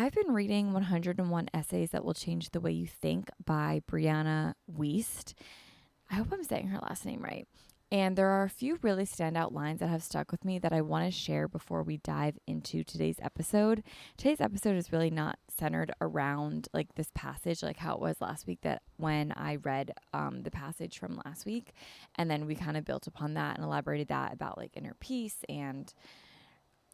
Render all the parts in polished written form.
I've been reading 101 Essays That Will Change the Way You Think by Brianna Wiest. I hope I'm saying her last name right. And there are a few really standout lines that have stuck with me that I want to share before we dive into today's episode. Today's episode is really not centered around like this passage, like how it was last week, that when I read the passage from last week, and then we kind of built upon that and elaborated that about like inner peace and,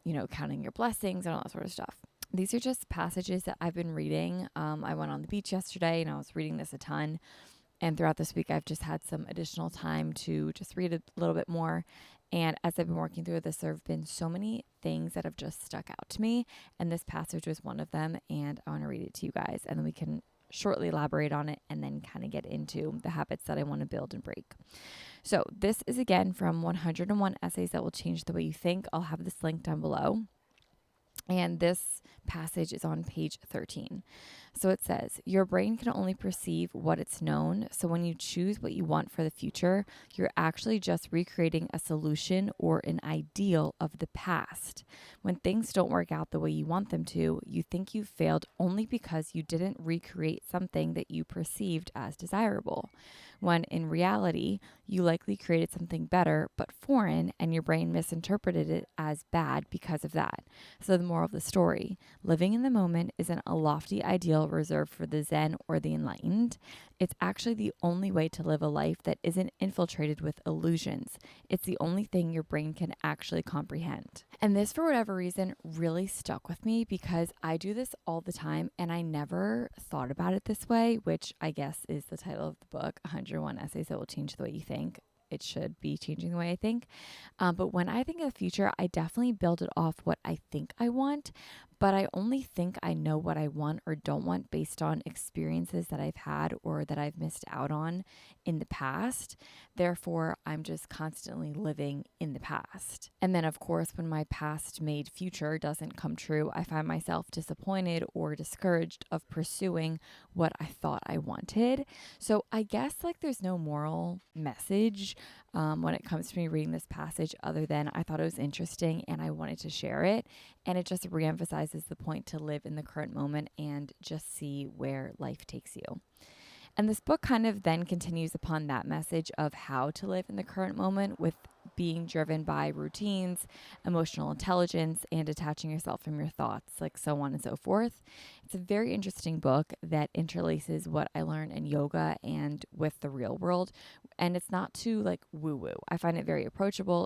you know, counting your blessings and all that sort of stuff. These are just passages that I've been reading. I went on the beach yesterday and I was reading this a ton. And throughout this week, I've just had some additional time to just read a little bit more. And as I've been working through this, there have been so many things that have just stuck out to me. And this passage was one of them. And I want to read it to you guys. And then we can shortly elaborate on it and then kind of get into the habits that I want to build and break. So this is again from 101 Essays That Will Change the Way You Think. I'll have this link down below. And this passage is on page 13. So it says, your brain can only perceive what it's known. So when you choose what you want for the future, you're actually just recreating a solution or an ideal of the past. When things don't work out the way you want them to, you think you failed only because you didn't recreate something that you perceived as desirable. When in reality, you likely created something better but foreign, and your brain misinterpreted it as bad because of that. So the moral of the story, living in the moment isn't a lofty ideal reserved for the Zen or the enlightened. It's actually the only way to live a life that isn't infiltrated with illusions. It's the only thing your brain can actually comprehend. And this, for whatever reason, really stuck with me because I do this all the time and I never thought about it this way, which I guess is the title of the book, 101 Essays That Will Change the Way You Think. It should be changing the way I think. But when I think of the future, I definitely build it off what I think I want, but I only think I know what I want or don't want based on experiences that I've had or that I've missed out on in the past. Therefore, I'm just constantly living in the past. And then, of course, when my past made future doesn't come true, I find myself disappointed or discouraged of pursuing what I thought I wanted. So I guess like there's no moral message when it comes to me reading this passage other than I thought it was interesting and I wanted to share it. And it just reemphasizes the point to live in the current moment and just see where life takes you. And this book kind of then continues upon that message of how to live in the current moment with being driven by routines, emotional intelligence, and detaching yourself from your thoughts, like so on and so forth. It's a very interesting book that interlaces what I learned in yoga and with the real world. And it's not too like woo-woo. I find it very approachable,